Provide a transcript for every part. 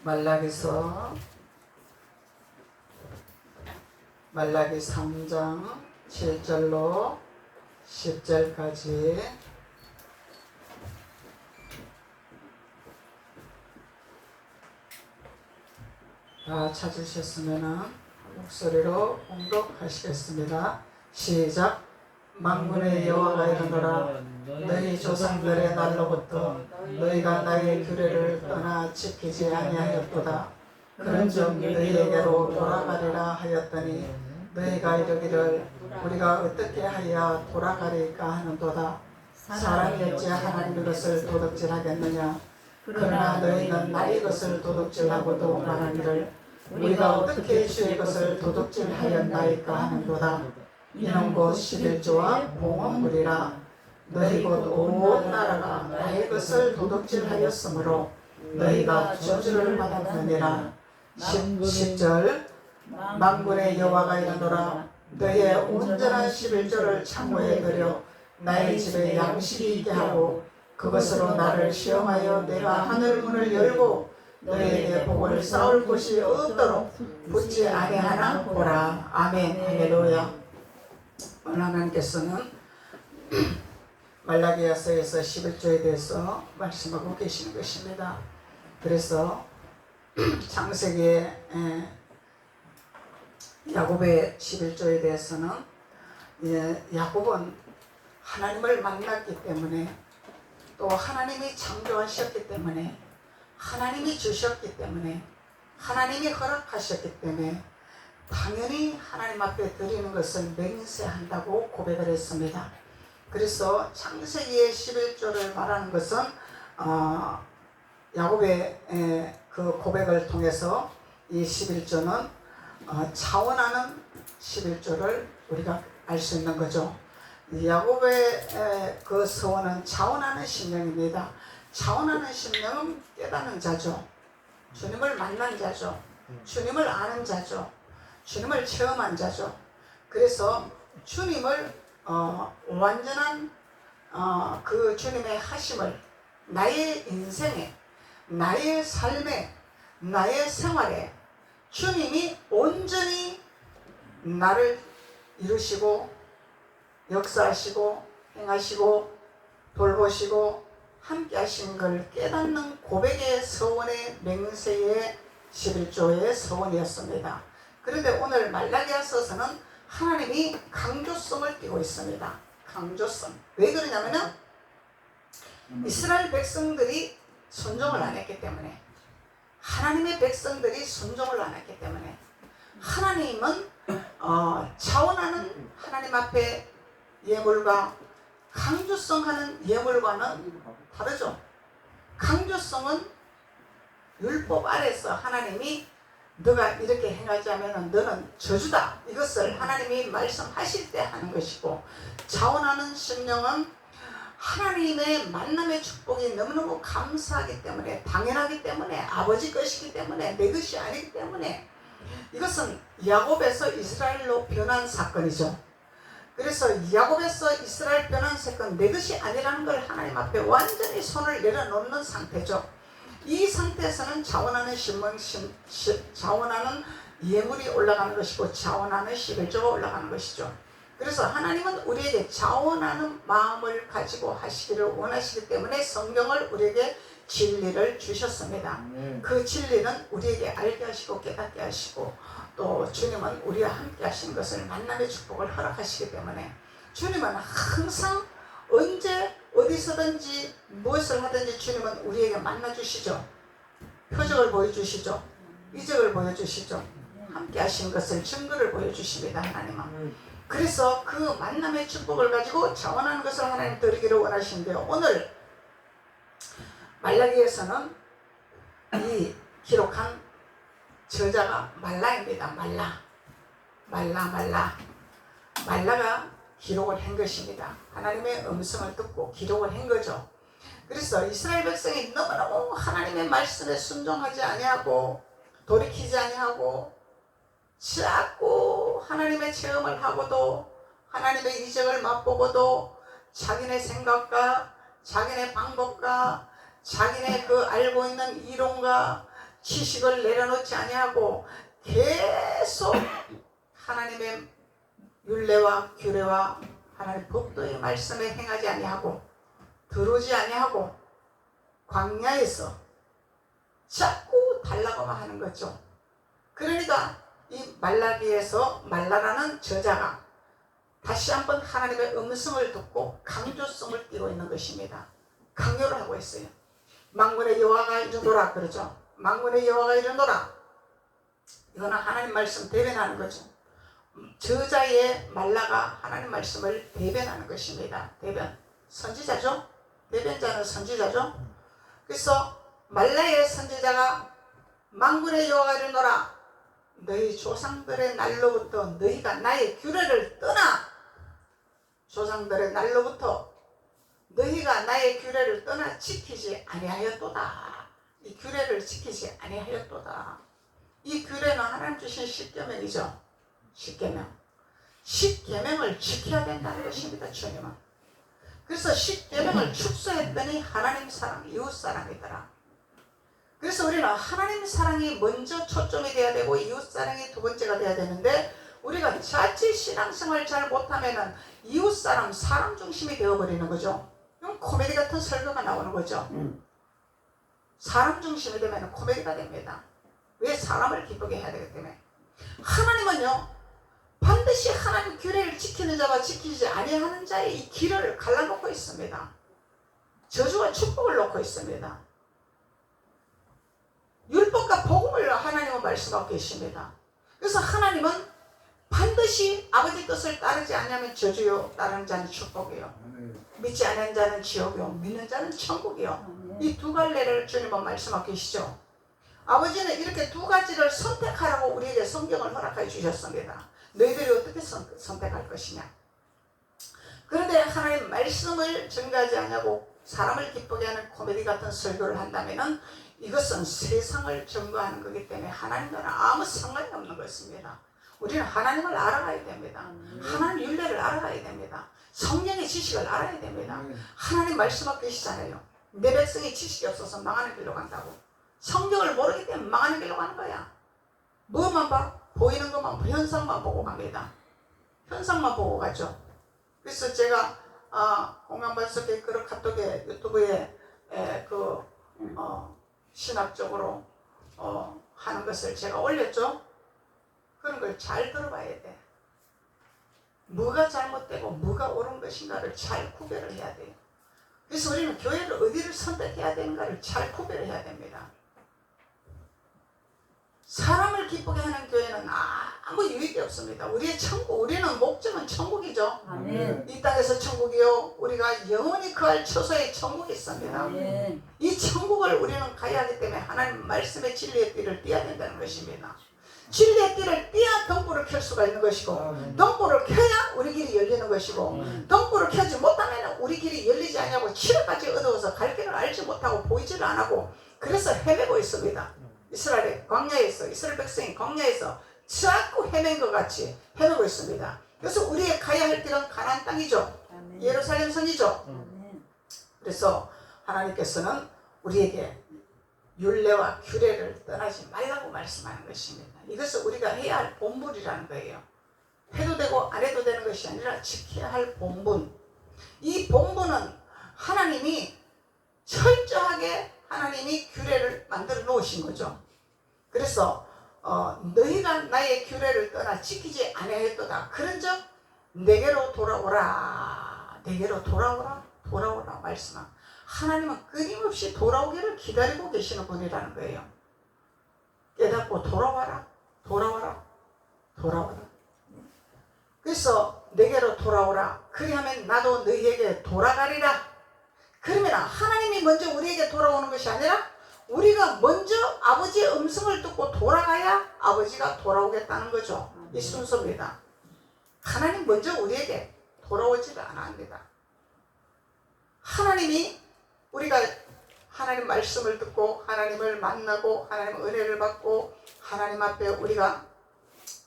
말라기서 말라기 3장 7절로 10절까지 다 찾으셨으면 목소리로 봉독하시겠습니다. 시작. 만군의 여호와가 이르노라. 너희 조상들의 날로부터 너희가 나의 규례를 떠나 지키지 아니하였도다. 그런즉 너희에게로 돌아가리라 하였더니 너희가 이르기를 우리가 어떻게 하여 돌아가리까 하는도다. 사람이 어찌 하나님의 것을 도둑질하겠느냐. 그러나 너희는 나의 것을 도둑질하고도 말하기를 우리가 어떻게 주의 것을 도둑질하였나이까 하는도다. 이는 곧 11조와 봉헌물이라. 너희 곧 온 나라가 나의 것을 도둑질하였으므로 너희가 저주를 받았느니라. 10절. 만군의 여호와가 이르노라. 너희의 온전한 11조를 창고에 들여 나의 집에 양식이 있게 하고 그것으로 나를 시험하여 내가 하늘 문을 열고 너희에게 복을 쌓을 곳이 없도록 붙지 아니하나 보라. 아멘. 할렐루야. 오늘 하나님께서는 말라기야서에서 11조에 대해서 말씀하고 계시는 것입니다. 그래서 창세기에 야곱의 11조에 대해서는 야곱은 하나님을 만났기 때문에 또 하나님이 창조하셨기 때문에 하나님이 주셨기 때문에 하나님이 허락하셨기 때문에 당연히 하나님 앞에 드리는 것을 맹세한다고 고백을 했습니다. 그래서 창세기의 11조를 말하는 것은 야곱의 그 고백을 통해서 이 11조는 차원하는 11조를 우리가 알 수 있는 거죠. 야곱의 그 서원은 차원하는 심령입니다. 차원하는 심령은 깨닫는 자죠. 주님을 만난 자죠. 주님을 아는 자죠. 주님을 체험한 자죠. 그래서 주님을 완전한 그 주님의 하심을 나의 인생에, 나의 삶에, 나의 생활에 주님이 온전히 나를 이루시고 역사하시고 행하시고 돌보시고 함께 하신 걸 깨닫는 고백의 서원의 맹세의 11조의 서원이었습니다. 그런데 오늘 말라기야서서는 하나님이 강조성을 띠고 있습니다. 강조성. 왜 그러냐면은 이스라엘 백성들이 순종을 안 했기 때문에, 하나님의 백성들이 순종을 안 했기 때문에, 하나님은 차원하는 하나님 앞에 예물과 강조성하는 예물과는 다르죠. 강조성은 율법 아래서 하나님이 너가 이렇게 행하지 않으면 너는 저주다, 이것을 하나님이 말씀하실 때 하는 것이고, 차원하는 심령은 하나님의 만남의 축복이 너무너무 감사하기 때문에, 당연하기 때문에, 아버지 것이기 때문에, 내 것이 아니기 때문에, 이것은 야곱에서 이스라엘로 변한 사건이죠. 그래서 야곱에서 이스라엘 변한 사건, 내 것이 아니라는 걸 하나님 앞에 완전히 손을 내려놓는 상태죠. 이 상태에서는 자원하는 자원하는 예물이 올라가는 것이고 자원하는 11조가 올라가는 것이죠. 그래서 하나님은 우리에게 자원하는 마음을 가지고 하시기를 원하시기 때문에 성경을 우리에게 진리를 주셨습니다. 그 진리는 우리에게 알게 하시고 깨닫게 하시고, 또 주님은 우리와 함께 하신 것을 만남의 축복을 허락하시기 때문에, 주님은 항상 언제 어디서든지 무엇을 하든지 주님은 우리에게 만나주시죠. 표적을 보여주시죠. 이적을 보여주시죠. 함께 하신 것을 증거를 보여주십니다. 하나님은. 그래서 그 만남의 축복을 가지고 자원하는 것을 하나님 드리기를 원하시는데요. 오늘 말라기에서는 이 기록한 저자가 말라입니다. 말라가 기록을 한 것입니다. 하나님의 음성을 듣고 기록을 한 거죠. 그래서 이스라엘 백성이 너무너무 하나님의 말씀에 순종하지 아니하고 돌이키지 아니하고 자꾸 하나님의 체험을 하고도 하나님의 이적을 맛보고도 자기네 생각과 자기네 방법과 자기네 그 알고 있는 이론과 지식을 내려놓지 아니하고 계속 하나님의 율례와 규례와 하나님의 법도의 말씀에 행하지 아니하고 들어오지 아니하고 광야에서 자꾸 달라고만 하는 거죠. 그러니까 이 말라기에서 말라라는 저자가 다시 한번 하나님의 음성을 듣고 강조성을 띠고 있는 것입니다. 강요를 하고 있어요. 만군의 여호와가 이르노라 그러죠. 만군의 여호와가 이르노라. 이거는 하나님 말씀 대변하는 거죠. 저자의 말라가 하나님 말씀을 대변하는 것입니다. 대변. 선지자죠. 대변자는 선지자죠. 그래서 말라의 선지자가 만군의 여호와가 이르노라. 너희 조상들의 날로부터 너희가 나의 규례를 떠나. 조상들의 날로부터 너희가 나의 규례를 떠나 지키지 아니하였도다. 이 규례를 지키지 아니하였도다. 이 규례는 하나님 주신 십계명이죠. 십계명. 십계명을 지켜야 된다는 것입니다. 주님은. 그래서 십계명을 축소했더니 하나님 사랑, 이웃 사랑이더라. 그래서 우리는 하나님 사랑이 먼저 초점이 돼야 되고 이웃 사랑이 두 번째가 돼야 되는데 우리가 자칫 신앙생활 잘 못하면은 이웃 사람, 사람 중심이 되어버리는 거죠. 그럼 코미디 같은 설교가 나오는 거죠. 사람 중심이 되면 코미디가 됩니다. 왜? 사람을 기쁘게 해야 되기 때문에. 하나님은요 반드시 하나님 규례를 지키는 자와 지키지 아니하는 자의 이 길을 갈라놓고 있습니다. 저주와 축복을 놓고 있습니다. 율법과 복음을 하나님은 말씀하고 계십니다. 그래서 하나님은 반드시 아버지 뜻을 따르지 않으면 저주요, 따르는 자는 축복이요, 믿지 않는 자는 지옥이요, 믿는 자는 천국이요. 이 두 갈래를 주님은 말씀하고 계시죠. 아버지는 이렇게 두 가지를 선택하라고 우리에게 성경을 허락해 주셨습니다. 너희들이 어떻게 선택할 것이냐. 그런데 하나님 말씀을 증거하지 않냐고 사람을 기쁘게 하는 코미디 같은 설교를 한다면은 이것은 세상을 증거하는 거기 때문에 하나님과는 아무 상관이 없는 것입니다. 우리는 하나님을 알아가야 됩니다. 하나님 율례를 알아가야 됩니다. 성령의 지식을 알아야 됩니다. 하나님 말씀하고 계시잖아요. 내 백성이 지식이 없어서 망하는 길로 간다고. 성경을 모르기 때문에 망하는 길로 가는 거야. 뭐만 봐? 보이는 것만, 현상만 보고 갑니다. 현상만 보고 가죠. 그래서 제가 공양발석의 그런 카톡에 유튜브에 신학적으로 하는 것을 제가 올렸죠. 그런 걸 잘 들어봐야 돼. 뭐가 잘못되고 뭐가 옳은 것인가를 잘 구별을 해야 돼요. 그래서 우리는 교회를 어디를 선택해야 되는가를 잘 구별해야 됩니다. 사람을 기쁘게 하는 교회는 아무 유익이 없습니다. 우리의 천국, 우리는 목적은 천국이죠. 아멘. 이 땅에서 천국이요, 우리가 영원히 거할 처소에 천국이 있습니다. 아멘. 이 천국을 우리는 가야 하기 때문에 하나님 말씀의 진리의 띠를 띠어야 된다는 것입니다. 진리의 띠를 띠야 등불을 켤 수가 있는 것이고, 등불을 켜야 우리 길이 열리는 것이고, 등불을 켜지 못하면 우리 길이 열리지 않냐고 칠흑까지 어두워서 갈 길을 알지 못하고 보이지를 않고 그래서 헤매고 있습니다. 이스라엘의 광야에서, 이스라엘 백성이 광야에서 자꾸 헤맨 것 같이 헤매고 있습니다. 그래서 우리의 가야 할 길은 가나안 땅이죠. 아멘. 예루살렘 성이죠. 아멘. 그래서 하나님께서는 우리에게 율례와 규례를 떠나지 말라고 말씀하는 것입니다. 이것은 우리가 해야 할 본분이라는 거예요. 해도 되고 안 해도 되는 것이 아니라 지켜야 할 본분. 이 본분은 하나님이 철저하게 하나님이 규례를 만들어 놓으신 거죠. 그래서 너희가 나의 규례를 떠나 지키지 아니하였도다. 그런즉 내게로 돌아오라. 내게로 돌아오라. 돌아오라 말씀한. 하나님은 끊임없이 돌아오기를 기다리고 계시는 분이라는 거예요. 깨닫고 돌아와라. 돌아와라. 돌아와라. 그래서 내게로 돌아오라. 그리하면 나도 너희에게 돌아가리라. 그러면 하나님이 먼저 우리에게 돌아오는 것이 아니라 우리가 먼저 아버지의 음성을 듣고 돌아가야 아버지가 돌아오겠다는 거죠. 이 순서입니다. 하나님 먼저 우리에게 돌아오지를 않습니다. 하나님이 우리가 하나님 말씀을 듣고 하나님을 만나고 하나님 은혜를 받고 하나님 앞에 우리가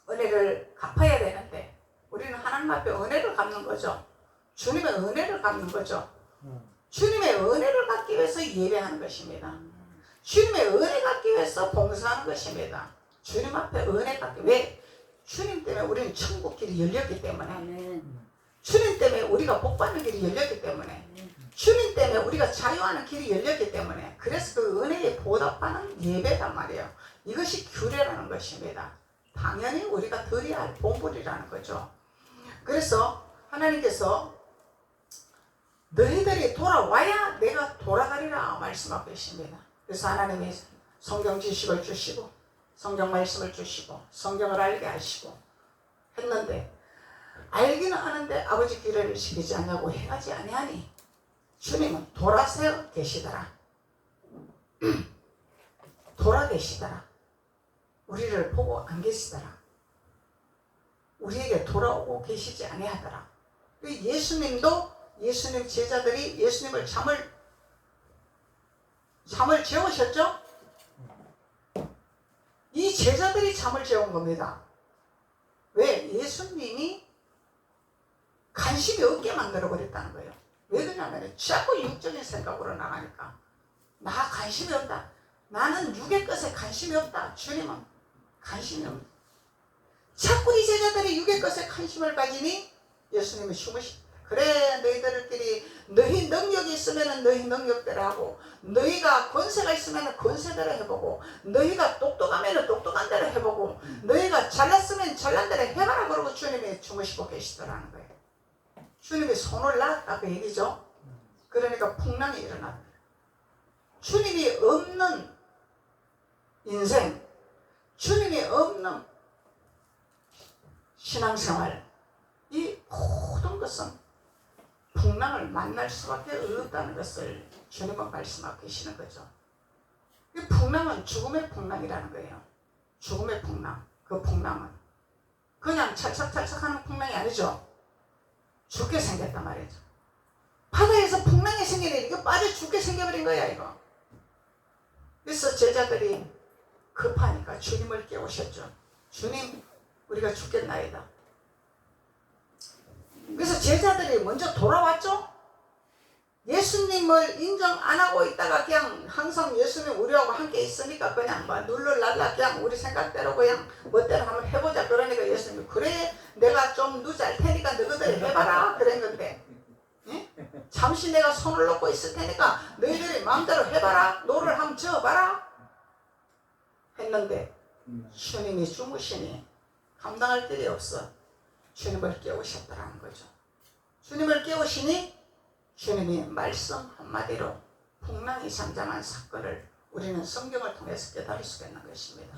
은혜를 갚아야 되는데 우리는 하나님 앞에 은혜를 갚는 거죠. 주님의 은혜를 갚는 거죠. 주님의 은혜를 받기 위해서 예배하는 것입니다. 주님의 은혜 받기 위해서 봉사하는 것입니다. 주님 앞에 은혜 받기. 왜? 주님 때문에 우리는 천국 길이 열렸기 때문에. 아멘. 주님 때문에 우리가 복받는 길이 열렸기 때문에. 주님 때문에 우리가 자유하는 길이 열렸기 때문에. 그래서 그 은혜에 보답하는 예배란 말이에요. 이것이 규례라는 것입니다. 당연히 우리가 드려야 할 본분이라는 거죠. 그래서 하나님께서 너희들이 돌아와야 내가 돌아가리라 말씀하고 계십니다. 그래서 하나님이 성경 지식을 주시고 성경 말씀을 주시고 성경을 알게 하시고 했는데, 알기는 아는데 아버지 규례를 지키지 않냐고 행하지 아니하니 주님은 돌아서 계시더라. 돌아 계시더라. 우리를 보고 안 계시더라. 우리에게 돌아오고 계시지 아니하더라. 예수님도, 예수님 제자들이 예수님을 잠을 재우셨죠? 이 제자들이 잠을 재운 겁니다. 왜? 예수님이 관심이 없게 만들어버렸다는 거예요. 왜 그러냐면 자꾸 육적인 생각으로 나가니까. 나 관심이 없다. 나는 육의 것에 관심이 없다. 주님은 관심이 없다. 자꾸 이 제자들이 육의 것에 관심을 가지니 예수님이 그래, 너희들끼리 너희 능력이 있으면 너희 능력대로 하고, 너희가 권세가 있으면 권세대로 해보고, 너희가 똑똑하면 똑똑한 대로 해보고, 너희가 잘났으면 잘난 대로 해봐라. 그러고 주님이 주무시고 계시더라는 거예요. 주님이 손을 놨다 그 얘기죠. 그러니까 풍랑이 일어났다. 주님이 없는 인생, 주님이 없는 신앙생활, 이 모든 것은 풍랑을 만날 수밖에 없다는 것을 주님은 말씀하고 계시는 거죠. 이 풍랑은 죽음의 풍랑이라는 거예요. 죽음의 풍랑. 그 풍랑은 그냥 찰싹찰싹 하는 풍랑이 아니죠. 죽게 생겼단 말이죠. 바다에서 풍랑이 생기니 이거 빠져 죽게 생겨버린 거야, 이거. 그래서 제자들이 급하니까 주님을 깨우셨죠. 주님, 우리가 죽겠나이다. 그래서 제자들이 먼저 돌아왔죠. 예수님을 인정 안 하고 있다가 그냥 항상 예수님 우리하고 함께 있으니까 그냥 막 눌러날라 그냥 우리 생각대로 그냥 멋대로 한번 해보자. 그러니까 예수님이 그래, 내가 좀 누잘 테니까 너희들 해봐라 그랬는데, 응? 잠시 내가 손을 놓고 있을 테니까 너희들이 마음대로 해봐라. 노를 한번 저어봐라 했는데 주님이 주무시니 감당할 길이 없어 주님을 깨우셨다라는 거죠. 주님을 깨우시니 주님이 말씀 한마디로 풍랑이 잠잠한 사건을 우리는 성경을 통해서 깨달을 수가 있는 것입니다.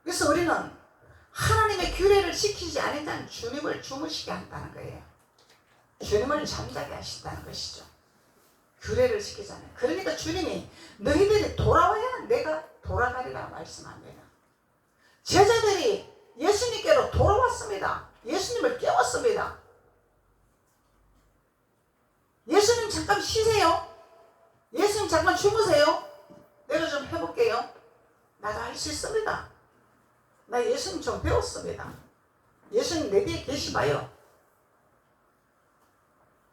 그래서 우리는 하나님의 규례를 지키지 않은 자는 주님을 주무시게 한다는 거예요. 주님을 잠자게 하신다는 것이죠. 규례를 지키지 않아요. 그러니까 주님이 너희들이 돌아와야 내가 돌아가리라 말씀합니다. 제자들이 예수님께로 돌아왔습니다. 예수님을 깨웠습니다. 예수님 잠깐 쉬세요. 예수님 잠깐 주무세요. 내가 좀 해볼게요. 나도 할 수 있습니다. 나 예수님 좀 배웠습니다. 예수님 내 뒤에 계시봐요.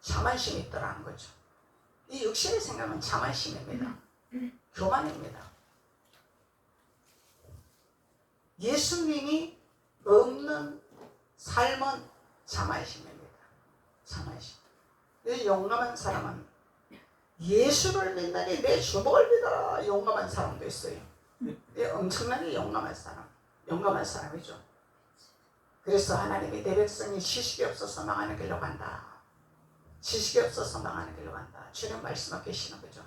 자만심이 있더라는 거죠. 이 육신의 생각은 자만심입니다. 교만입니다. 예수님이 없는 삶은 자만심입니다. 자만심. 이 용감한 사람은 예수를 믿느니 내 주먹을 믿어라. 용감한 사람도 있어요. 엄청나게 용감한 사람이죠. 그래서 하나님이 내 백성이 지식이 없어서 망하는 길로 간다. 지식이 없어서 망하는 길로 간다. 주님 말씀하고 계시는 거죠.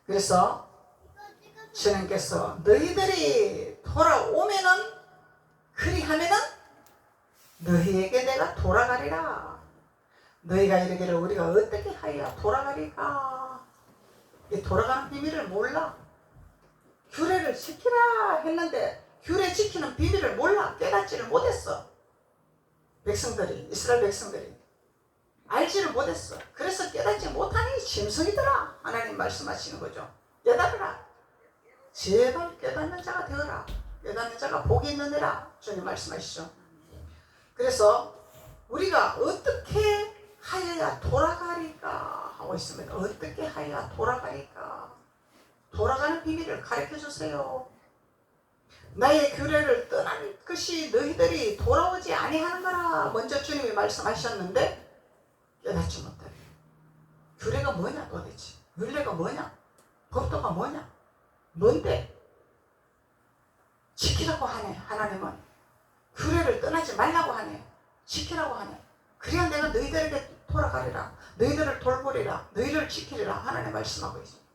그래서 주님께서 너희들이 돌아오면은, 그리하면은 너희에게 내가 돌아가리라. 너희가 이르기를 우리가 어떻게 하여 돌아가리까? 이 돌아가는 비밀을 몰라. 규례를 지키라 했는데 규례 지키는 비밀을 몰라. 깨닫지를 못했어. 백성들이, 이스라엘 백성들이 알지를 못했어. 그래서 깨닫지 못하니 짐승이더라. 하나님 말씀하시는 거죠. 깨달으라. 제발 깨닫는 자가 되어라. 깨닫는 자가 복이 있느니라. 주님 말씀하시죠. 그래서 우리가 어떻게 하여야 돌아가리까? 하고 있습니다. 어떻게 하여야 돌아가니까? 돌아가는 비밀을 가르쳐 주세요. 나의 규례를 떠난 것이 너희들이 돌아오지 아니하는 거라 먼저 주님이 말씀하셨는데 깨닫지 못하게. 규례가 뭐냐 도대체? 율례가 뭐냐? 법도가 뭐냐? 뭔데? 지키라고 하네. 하나님은 규례를 떠나지 말라고 하네. 지키라고 하네. 그래야 내가 너희들에게 돌아가리라. 너희들을 돌보리라. 너희를 지키리라. 하나님 말씀하고 있습니다.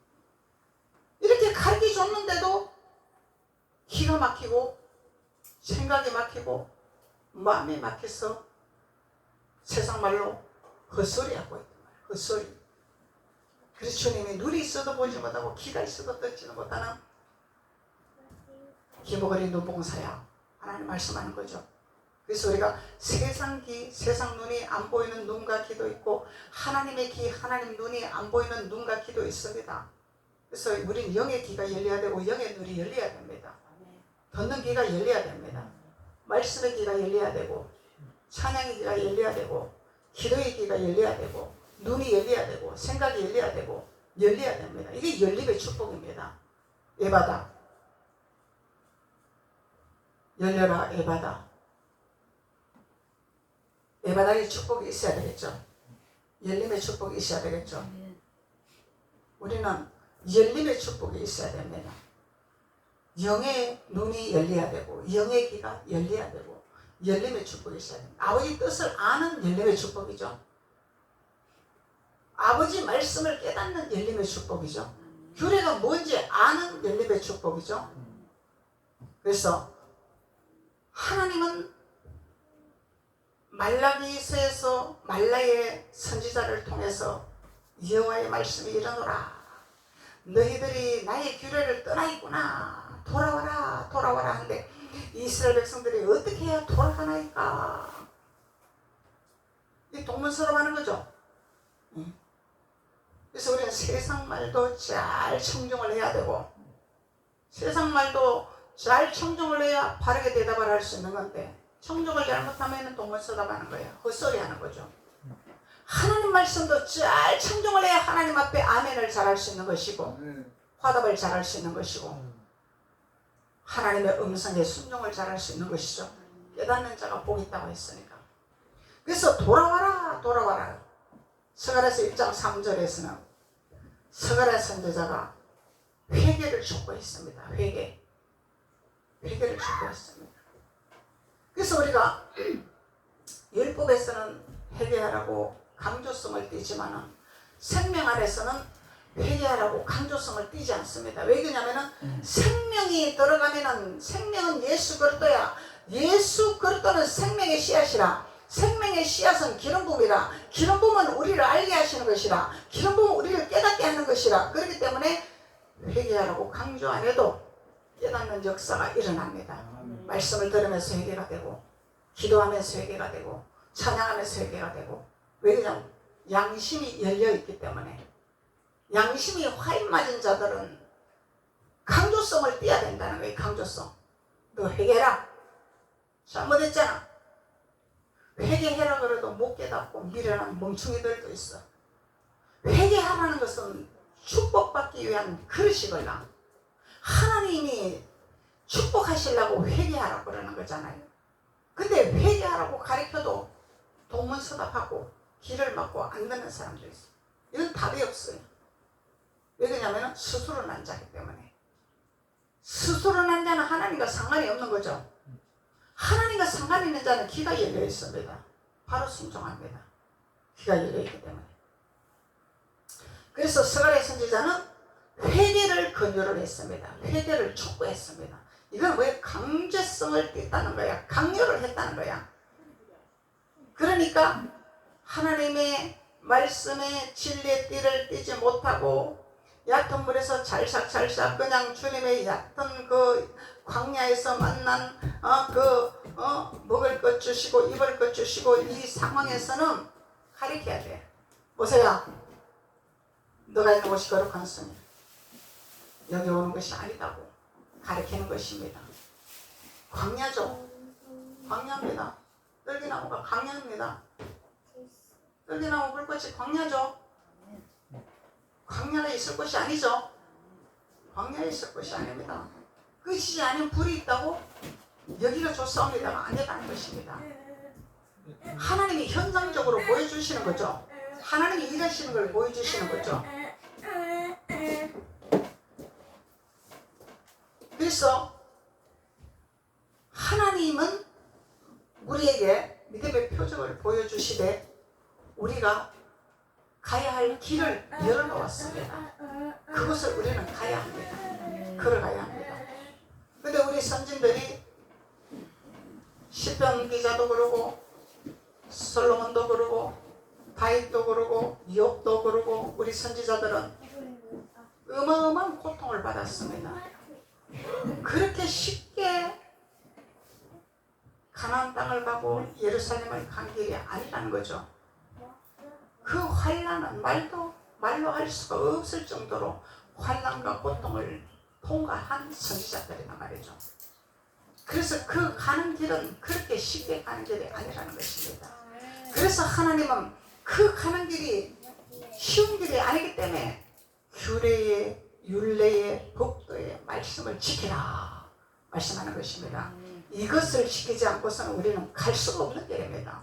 이렇게 가르쳐 줬는데도 기가 막히고 생각이 막히고 마음이 막혀서 세상 말로 헛소리하고 있단 말이에요. 헛소리. 그래서 주님이 눈이 있어도 보지 못하고 귀가 있어도 듣지는 못하는 기복어린 눈봉사야. 하나님 말씀하는 거죠. 그래서 우리가 세상 귀, 세상 눈이 안 보이는 눈과 귀도 있고 하나님의 귀, 하나님 눈이 안 보이는 눈과 귀도 있습니다. 그래서 우리는 영의 귀가 열려야 되고 영의 눈이 열려야 됩니다. 듣는 귀가 열려야 됩니다. 말씀의 귀가 열려야 되고 찬양의 귀가 열려야 되고 기도의 귀가 열려야 되고 눈이 열려야 되고 생각이 열려야 되고 열려야 됩니다. 이게 열림의 축복입니다. 에바다. 열려라 에바다. 에바다의 축복이 있어야 되겠죠. 열림의 축복이 있어야 되겠죠. 우리는 열림의 축복이 있어야 됩니다. 영의 눈이 열려야 되고 영의 귀가 열려야 되고 열림의 축복이 있어야 됩니다. 아버지 뜻을 아는 열림의 축복이죠. 아버지 말씀을 깨닫는 열림의 축복이죠. 규례가 뭔지 아는 열림의 축복이죠. 그래서 하나님은 말라기서에서 말라의 선지자를 통해서 여호와의 말씀이 이르노라. 너희들이 나의 규례를 떠나 있구나. 돌아와라 돌아와라 하는데 이스라엘 백성들이 어떻게 해야 돌아가나이까. 이 동문서답하는 거죠. 그래서 우리는 세상 말도 잘 청중을 해야 되고 세상 말도 잘 청중을 해야 바르게 대답을 할 수 있는 건데 청중을 잘못하면 동문서답하는 거예요. 헛소리 하는 거죠. 하나님 말씀도 잘 청중을 해야 하나님 앞에 아멘을 잘할 수 있는 것이고 화답을 잘할 수 있는 것이고 하나님의 음성에 순종을 잘할 수 있는 것이죠. 깨닫는 자가 복이 있다고 했으니까. 그래서 돌아와라 돌아와라. 스가랴서 1장 3절에서는 스가랴 선지자가 회개를 촉구했습니다. 회개를 촉구했습니다. 그래서 우리가 율법에서는 회개하라고 강조성을 띠지만은 생명 안에서는 회개하라고 강조성을 띠지 않습니다. 왜 그러냐면은 생명이 들어가면은 생명은 예수 그리스도야. 예수 그리스도는 생명의 씨앗이라. 생명의 씨앗은 기름 부음이라. 기름 부음은 우리를 알게 하시는 것이라. 기름 부음은 우리를 깨닫게 하는 것이라. 그렇기 때문에 회개하라고 강조 안 해도 깨닫는 역사가 일어납니다. 말씀을 들으면서 회개가 되고 기도하면서 회개가 되고 찬양하면서 회개가 되고. 왜 그냥 양심이 열려있기 때문에. 양심이 화인 맞은 자들은 강조성을 띠어야 된다는 거예요. 강조성. 너 회개해라. 잘못했잖아. 회개해라 그래도 못 깨닫고 미련한 멍충이들도 있어. 회개하라는 것은 축복받기 위한 그릇이거나 하나님이 축복하시려고 회개하라고 그러는 거잖아요. 근데 회개하라고 가르쳐도 동문서답하고 길을 막고 안 듣는 사람도 있어요. 이건 답이 없어요. 왜 그러냐면 스스로 난 자기 때문에. 스스로 난 자는 하나님과 상관이 없는 거죠. 하나님과 상관이 있는 자는 귀가 열려 있습니다. 바로 순종합니다. 귀가 열려 있기 때문에. 그래서 스가랴 선지자는 회개를 권유를 했습니다. 회개를 촉구했습니다. 이건 왜 강제성을 띠다는 거야. 강요를 했다는 거야. 그러니까 하나님의 말씀에 진리의 띠를 띠지 못하고 얕은 물에서 잘싹잘싹 그냥 주님의 얕은 그 광야에서 만난 먹을 것 주시고 입을 것 주시고 이 상황에서는 가리켜야 돼. 보세요. 너가 있는 곳이 거룩한 성이야. 여기 오는 것이 아니다고 가리키는 것입니다. 광야죠. 광야입니다. 떨기나무가 광야입니다. 떨기나무 불꽃이 광야죠. 광야에 있을 곳이 아니죠. 광야에 있을 곳이 아닙니다. 끄지지 않은 불이 있다고 여기가 좋사옵니다가 아니라는 것입니다. 하나님이 현상적으로 보여주시는 거죠. 하나님이 일하시는 걸 보여주시는 거죠. 그래서 하나님은 우리에게 믿음의 표적을 보여주시되 우리가 가야 할 길을 열어놓았습니다. 그곳을 우리는 가야 합니다. 걸어가야 합니다. 근데 우리 선진들이 시편 기자도 그러고 솔로몬도 그러고 다윗도 그러고 욥도 그러고 우리 선지자들은 어마어마한 고통을 받았습니다. 그렇게 쉽게 가나안 땅을 가고 예루살렘을 간 길이 아니라는 거죠. 그 환난은 말로 할 수가 없을 정도로 환난과 고통을 통과한 선지자들이란 말이죠. 그래서 그 가는 길은 그렇게 쉽게 가는 길이 아니라는 것입니다. 그래서 하나님은 그 가는 길이 쉬운 길이 아니기 때문에 규례의 율례의 법도의 말씀을 지키라 말씀하는 것입니다. 이것을 지키지 않고서는 우리는 갈 수가 없는 길입니다.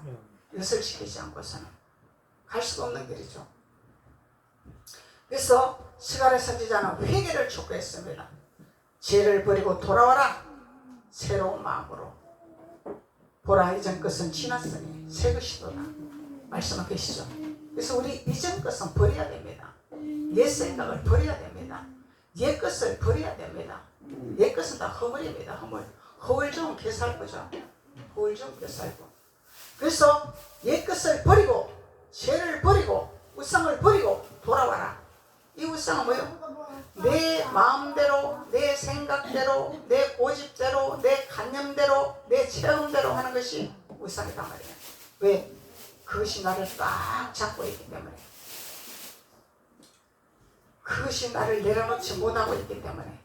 이것을 지키지 않고서는 갈 수가 없는 길이죠. 그래서 스가랴 선지자는 회개를 촉구했습니다. 죄를 버리고 돌아와라. 새로운 마음으로 보라 이전 것은 지났으니 새 것이도다 말씀하고 계시죠. 그래서 우리 이전 것은 버려야 됩니다. 옛 생각을 버려야 됩니다. 옛 것을 버려야 됩니다. 옛 것은 다 허물입니다. 허물 좀 개살 거죠. 허물 좀 개살고. 그래서 옛 것을 버리고 죄를 버리고 우상을 버리고 돌아와라. 이 우상은 뭐예요? 내 마음대로, 내 생각대로, 내 고집대로, 내 관념대로, 내 체험대로 하는 것이 우상이단 말이에요. 왜? 그것이 나를 꽉 잡고 있기 때문에. 그것이 나를 내려놓지 못하고 있기 때문에.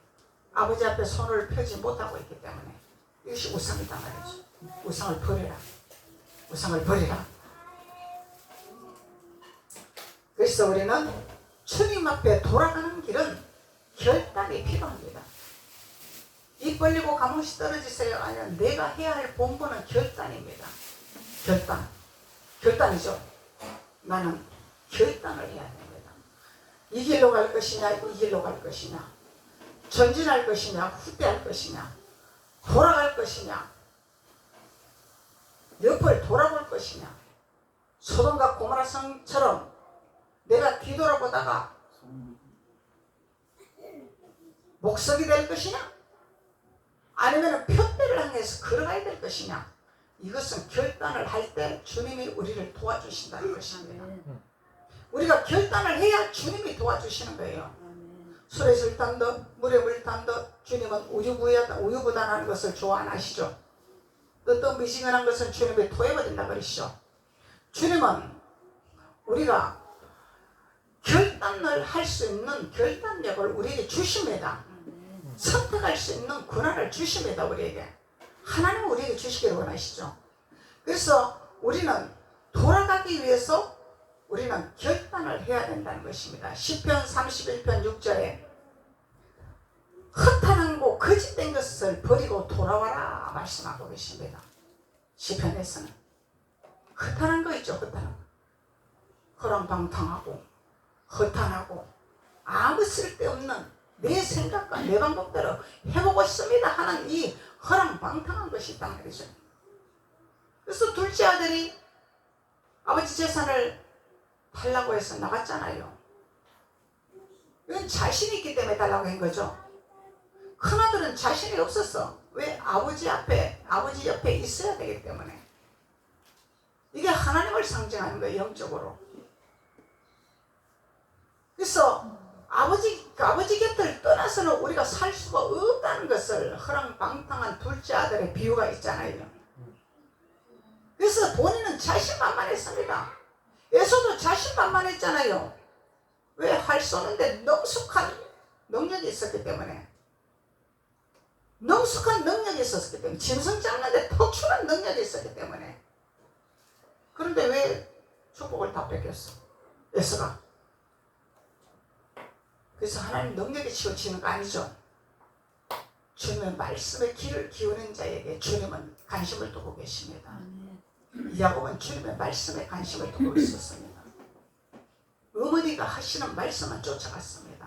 아버지 앞에 손을 펴지 못하고 있기 때문에. 이것이 우상이단 말이죠. 우상을 버려라. 우상을 버리라. 그래서 우리는 주님 앞에 돌아가는 길은 결단이 필요합니다. 입 벌리고 감옥시 떨어지세요. 아니야. 내가 해야 할 본분은 결단입니다. 결단이죠. 나는 결단을 해야 됩니다. 이 길로 갈 것이냐, 이 길로 갈 것이냐, 전진할 것이냐, 후퇴할 것이냐, 돌아갈 것이냐, 옆을 돌아볼 것이냐, 소돔과 고모라 성처럼 내가 뒤돌아보다가 목석이 될 것이냐, 아니면 표대를 향해서 걸어가야 될 것이냐, 이것은 결단을 할 때 주님이 우리를 도와주신다는 것입니다. 우리가 결단을 해야 주님이 도와주시는 거예요. 술에 술 탄 듯 물에 물 탄 듯 주님은 우유부단한 것을 좋아 안 하시죠. 뜨뜻미지근한 것은 주님이 토해버린다 그러시죠. 주님은 우리가 결단을 할 수 있는 결단력을 우리에게 주십니다. 선택할 수 있는 권한을 주십니다. 우리에게. 하나님은 우리에게 주시기를 원하시죠. 그래서 우리는 돌아가기 위해서 우리는 결단을 해야 된다는 것입니다. 시편 31편 6절에 허탄하고 거짓된 것을 버리고 돌아와라 말씀하고 계십니다. 시편에서는 허탄한 거 있죠. 허탄한 거. 허랑방탕하고 허탄하고 아무 쓸데없는 내 생각과 내 방법대로 해보고 싶습니다 하는 이 허랑방탕한 것이 있단 말이죠. 그래서 둘째 아들이 아버지 재산을 달라고 해서 나갔잖아요. 이건 자신이 있기 때문에 달라고 한 거죠. 큰아들은 자신이 없었어. 왜? 아버지 옆에 있어야 되기 때문에. 이게 하나님을 상징하는 거예요. 영적으로. 그래서 아버지 곁을 떠나서는 우리가 살 수가 없다는 것을 허랑방탕한 둘째 아들의 비유가 있잖아요. 그래서 본인은 자신만만했습니다. 에서도 자신만만했잖아요. 왜? 활 쏘는데 능숙한 능력이 있었기 때문에. 능숙한 능력이 있었기 때문에. 짐승 잡는데 특출한 능력이 있었기 때문에. 그런데 왜 축복을 다 뺏겼어? 에서가. 그래서 하나님 능력에 치우치는 거 아니죠. 주님의 말씀에 귀를 기울이는 자에게 주님은 관심을 두고 계십니다. 야곱은 주님의 말씀에 관심을 두고 있었습니다. 어머니가 하시는 말씀만 쫓아갔습니다.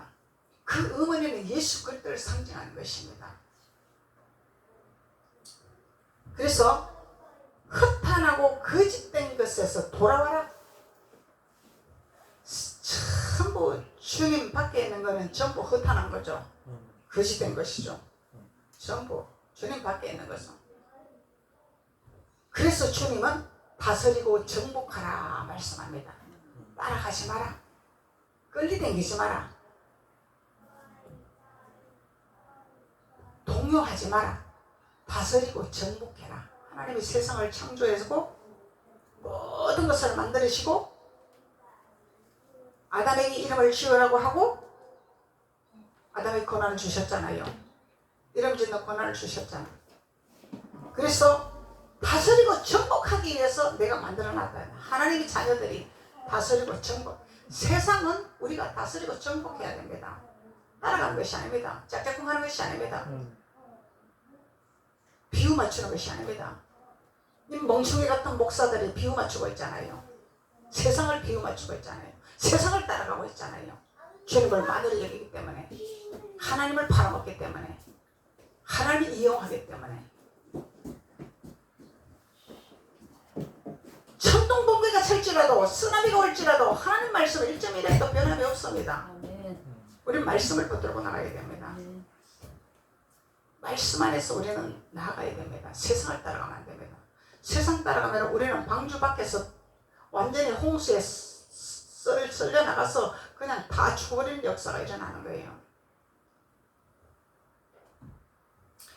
그 어머니는 예수 그리스도를 상징하는 것입니다. 그래서 허탄하고 거짓된 것에서 돌아와라. 전부 주님 밖에 있는 것은 전부 허탄한 거죠. 거짓된 것이죠. 전부 주님 밖에 있는 것은. 그래서 주님은 다스리고 정복하라 말씀합니다. 따라가지 마라. 끌리댕기지 마라. 동요하지 마라. 다스리고 정복해라. 하나님이 세상을 창조해서 모든 것을 만드시고 아담에게 이름을 지으라고 하고 아담에게 권한을 주셨잖아요. 이름 짓는 권한을 주셨잖아. 그래서 다스리고 정복하기 위해서 내가 만들어놨다. 하나님의 자녀들이 다스리고 정복. 세상은 우리가 다스리고 정복해야 됩니다. 따라가는 것이 아닙니다. 짝짝꿍 하는 것이 아닙니다. 비유 맞추는 것이 아닙니다. 이 멍청이 같은 목사들이 비유 맞추고 있잖아요. 세상을 비유 맞추고 있잖아요. 세상을 따라가고 있잖아요. 주님을 마누리 여기기 때문에, 하나님을 팔아먹기 때문에, 하나님을 이용하기 때문에. 천둥번개가 칠지라도 쓰나미가 올지라도 하나님 말씀 1.1에도 변함이 없습니다. 우리는 말씀을 붙들고 나가야 됩니다. 말씀 안에서 우리는 나아가야 됩니다. 세상을 따라가면 안 됩니다. 세상 따라가면 우리는 방주 밖에서 완전히 홍수에 썰려 나가서 그냥 다 죽어버리는 역사가 일어나는 거예요.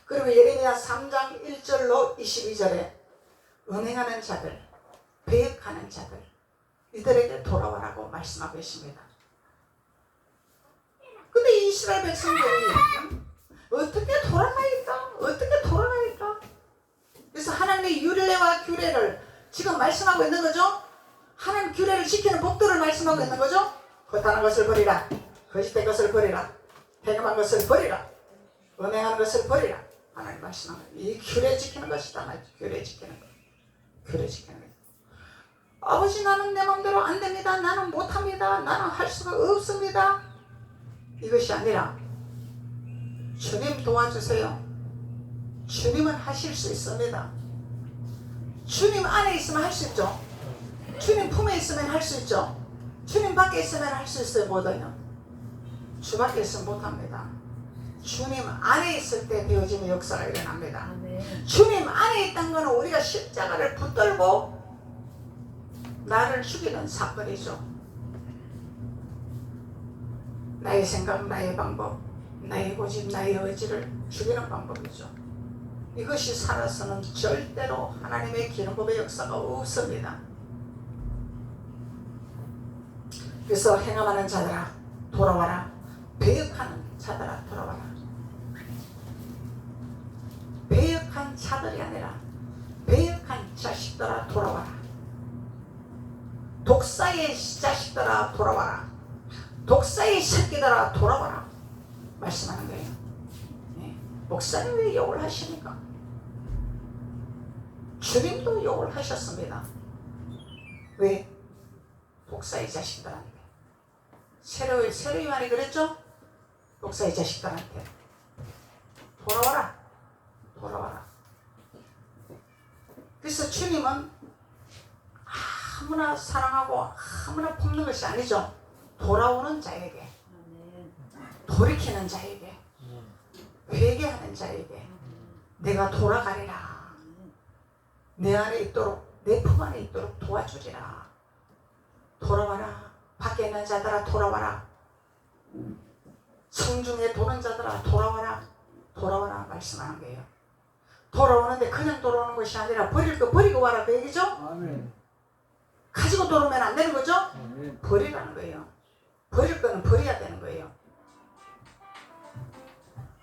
그리고 예레미야 3장 1절로 22절에 은행하는 자들, 배역하는 자들, 이들에게 돌아와라고 말씀하고 계십니다. 근데 이스라엘 백성들이 어떻게 돌아가겠다? 어떻게 돌아가겠다? 그래서 하나님의 율례와 규례를 지금 말씀하고 있는 거죠. 하나님 규례를 지키는 법도를 말씀하고 있는 거죠. 거탄한 것을 버리라. 거짓된 것을 버리라. 해감한 것을 버리라. 은행하는 것을 버리라. 하나님 말씀하고 이 규례 지키는 것이다. 규례 지키는 것. 규례 지키는 것. 아버지 나는 내 마음대로 안 됩니다. 나는 못합니다. 나는 할 수가 없습니다. 이것이 아니라 주님 도와주세요. 주님은 하실 수 있습니다. 주님 안에 있으면 할 수 있죠. 주님 품에 있으면 할 수 있죠. 주님 밖에 있으면 할 수 있어요. 뭐든요. 주 밖에 있으면 못합니다. 주님 안에 있을 때 되어지는 역사가 일어납니다. 주님 안에 있다는 것은 우리가 십자가를 붙들고 나를 죽이는 사건이죠. 나의 생각, 나의 방법, 나의 고집, 나의 의지를 죽이는 방법이죠. 이것이 살아서는 절대로 하나님의 기름부의 역사가 없습니다. 그래서 행함하는 자들아 돌아와라. 배역하는 자들아 돌아와라. 배역한 자들이 아니라 배역한 자식들아 돌아와라. 독사의 자식들아 돌아와라. 독사의 새끼들아 돌아와라. 말씀하는 거예요. 네. 목사님 왜 욕을 하십니까? 주님도 욕을 하셨습니다. 왜? 독사의 자식들한테. 세례 요한이 그랬죠? 독사의 자식들한테 돌아와라. 돌아와라. 그래서 주님은 아무나 사랑하고 아무나 품는 것이 아니죠. 돌아오는 자에게, 돌이키는 자에게, 회개하는 자에게 내가 돌아가리라. 내 안에 있도록, 내 품 안에 있도록 도와주리라. 돌아와라. 밖에 있는 자들아 돌아와라. 성중에 도는 자들아 돌아와라. 돌아와라 말씀하는 거예요. 돌아오는데 그냥 돌아오는 것이 아니라 버릴 거 버리고 와라 그 얘기죠. 아멘. 가지고 돌아오면 안 되는 거죠. 아멘. 버리라는 거예요. 버릴 거는 버려야 되는 거예요.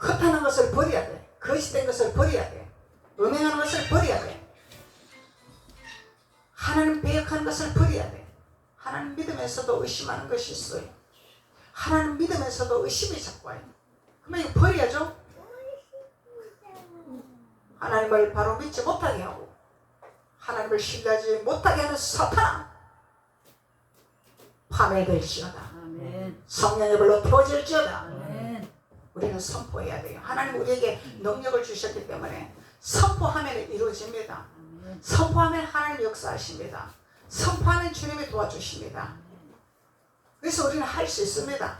허탄한 것을 버려야 돼. 거짓된 것을 버려야 돼. 음행하는 것을 버려야 돼. 하나님 배역하는 것을 버려야 돼. 하나님 믿으면서도 의심하는 것이 있어요. 하나님 믿으면서도 의심이 자꾸 와요. 그러면 이거 버려야죠. 하나님을 바로 믿지 못하게 하고 하나님을 신뢰하지 못하게 하는 사탄아, 파멸될지어다. 아멘. 성령의 불로 태워질지어다. 아멘. 우리는 선포해야 돼요. 하나님 우리에게 능력을 주셨기 때문에 선포하면 이루어집니다. 선포하면 하나님 역사하십니다. 선포하면 주님이 도와주십니다. 그래서 우리는 할 수 있습니다.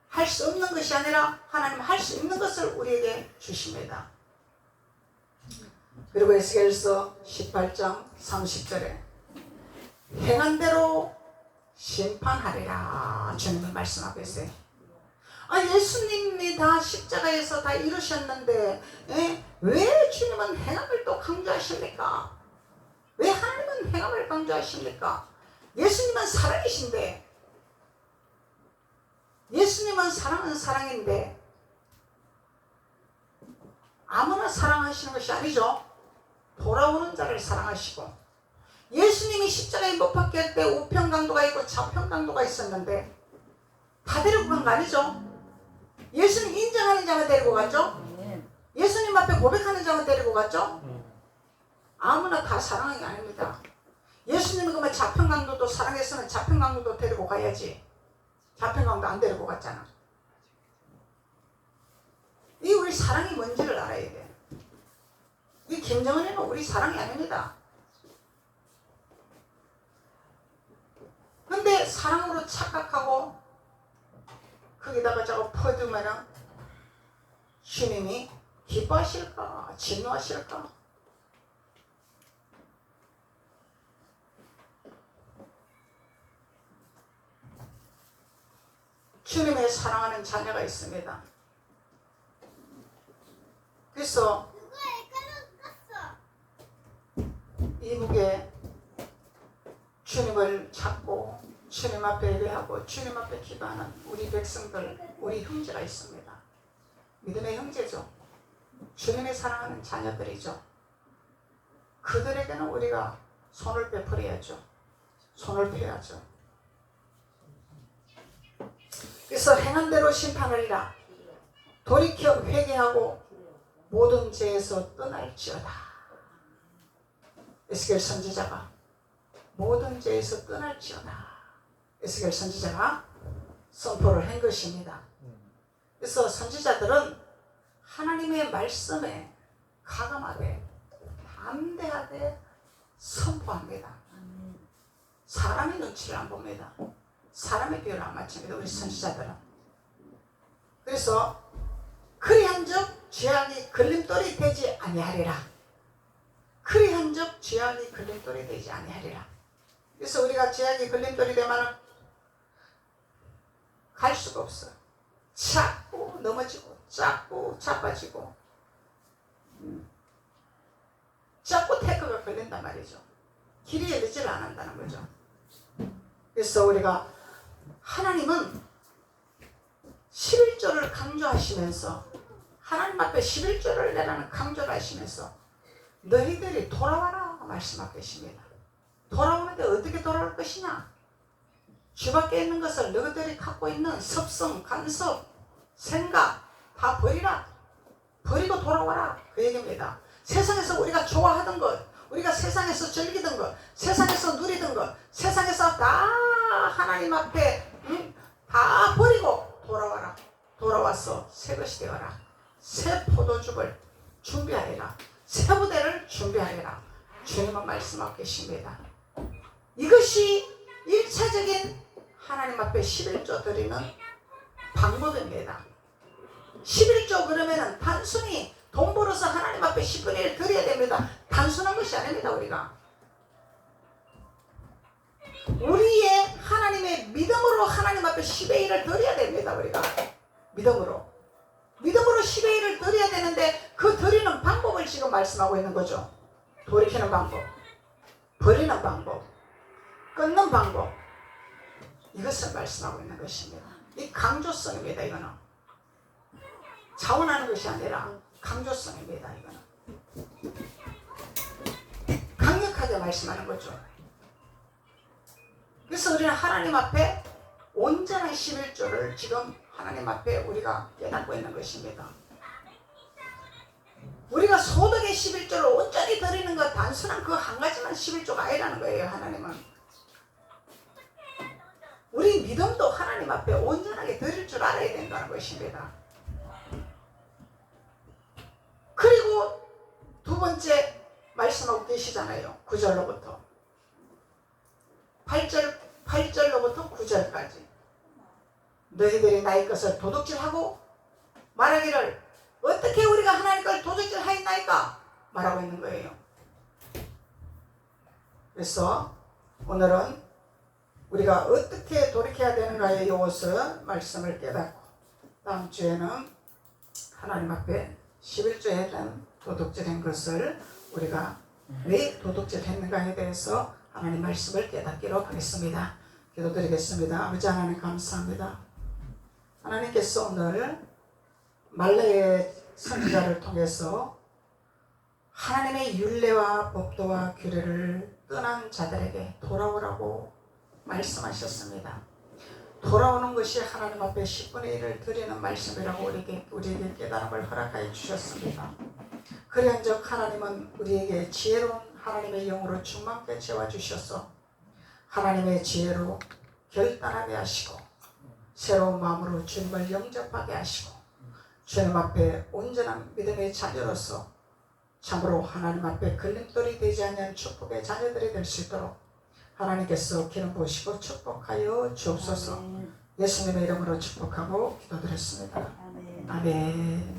할 수 없는 것이 아니라 하나님 할 수 있는 것을 우리에게 주십니다. 그리고 에스겔서 18장 30절에 행한 대로 심판하리라 주님은 말씀하고 있어요. 예수님이 다 십자가에서 다 이루셨는데 왜 주님은 행함을 또 강조하십니까? 왜 하나님은 행함을 강조하십니까? 예수님은 사랑이신데, 예수님은 사랑은 사랑인데 아무나 사랑하시는 것이 아니죠. 돌아오는 자를 사랑하시고, 예수님이 십자가에 못 박게 할 때 우편강도가 있고 좌편강도가 있었는데 다 데리고 간 거 아니죠? 예수님 인정하는 자만 데리고 갔죠? 예수님 앞에 고백하는 자만 데리고 갔죠? 아무나 다 사랑한 게 아닙니다. 예수님이 그러면 좌편강도도 사랑했으면 좌편강도도 데리고 가야지. 좌편강도 안 데리고 갔잖아. 이 우리 사랑이 뭔지를 알아야 돼. 이 김정은이는 우리 사랑이 아닙니다. 근데 사랑으로 착각하고 거기다가 저거 퍼두면은 주님이 기뻐하실까? 진노하실까? 주님의 사랑하는 자녀가 있습니다. 그래서 이북에 주님을 찾고 주님 앞에 예배하고 주님 앞에 기도하는 우리 백성들, 우리 형제가 있습니다. 믿음의 형제죠. 주님의 사랑하는 자녀들이죠. 그들에게는 우리가 손을 베풀어야죠. 손을 펴야죠. 그래서 행한 대로 심판하리라. 돌이켜 회개하고 모든 죄에서 떠날지어다. 에스겔 선지자가 모든 죄에서 떠날지어다. 에스겔 선지자가 선포를 한 것입니다. 그래서 선지자들은 하나님의 말씀에 가감하되 담대하게 선포합니다. 사람의 눈치를 안 봅니다. 사람의 비율을 안 맞춥니다. 우리 선지자들은. 그래서 그리한즉 죄악이 걸림돌이 되지 아니하리라. 그리한즉 죄악이 걸림돌이 되지 아니하리라. 그래서 우리가 죄악이 걸림돌이 되면 갈 수가 없어요. 자꾸 넘어지고 자꾸 자빠지고 자꾸 태크가 걸린단 말이죠. 길이 열리지를 않는다는 거죠. 그래서 우리가 하나님은 11조를 강조하시면서 하나님 앞에 11조를 내라는 강조를 하시면서 너희들이 돌아와라 말씀하고 계십니다. 돌아오는데 어떻게 돌아올 것이냐? 주 밖에 있는 것을 너희들이 갖고 있는 섭성, 간섭, 생각 다 버리라. 버리고 돌아와라. 그 얘기입니다. 세상에서 우리가 좋아하던 것, 우리가 세상에서 즐기던 것, 세상에서 누리던 것, 세상에서 다 하나님 앞에 다 버리고 돌아와라. 돌아와서 새 것이 되어라. 새 포도죽을 준비하리라. 새 부대를 준비하리라. 주님은 말씀하고 계십니다. 이것이 1차적인 하나님 앞에 11조 드리는 방법입니다. 11조 그러면은 단순히 돈 벌어서 하나님 앞에 10분의 1 드려야 됩니다. 단순한 것이 아닙니다. 우리의 하나님의 믿음으로 하나님 앞에 10의 1을 드려야 됩니다. 우리가 믿음으로 10의 1을 드려야 되는데 그 드리는 방법을 지금 말씀하고 있는 거죠. 돌이키는 방법, 버리는 방법, 끊는 방법, 이것을 말씀하고 있는 것입니다. 이 강조성입니다. 이거는 자원하는 것이 아니라 강조성입니다. 이거는 강력하게 말씀하는 거죠. 그래서 우리는 하나님 앞에 온전한 11조를 지금 하나님 앞에 우리가 깨닫고 있는 것입니다. 우리가 소득의 11조를 온전히 드리는 것 단순한 그 한 가지만 11조가 아니라는 거예요. 하나님은 우리 믿음도 하나님 앞에 온전하게 드릴 줄 알아야 된다는 것입니다. 그리고 두 번째 말씀하고 계시잖아요. 9절로부터 8절로부터 9절까지 너희들이 나의 것을 도둑질하고 말하기를 어떻게 우리가 하나님 걸 도둑질하였나이까 말하고 있는 거예요. 그래서 오늘은 우리가 어떻게 돌이켜야 되는가에 이것을 말씀을 깨닫고 다음 주에는 하나님 앞에 11조에 대한 도둑질한 것을 우리가 왜 도둑질했는가에 대해서 하나님 말씀을 깨닫기로 하겠습니다. 기도드리겠습니다. 아버지 하나님 감사합니다. 하나님께서 오늘 말라의 선지자를 통해서 하나님의 율례와 법도와 규례를 떠난 자들에게 돌아오라고 말씀하셨습니다. 돌아오는 것이 하나님 앞에 10분의 1을 드리는 말씀이라고 우리에게 깨달음을 허락하여 주셨습니다. 그리한즉 하나님은 우리에게 지혜로운 하나님의 영으로 충만케 채워주셔서 하나님의 지혜로 결단하게 하시고 새로운 마음으로 주님을 영접하게 하시고 주님 앞에 온전한 믿음의 자녀로서 참으로 하나님 앞에 걸림돌이 되지 않는 축복의 자녀들이 될 수 있도록 하나님께서 기름 부으시고 축복하여 주옵소서. 예수님의 이름으로 축복하고 기도드렸습니다. 아멘.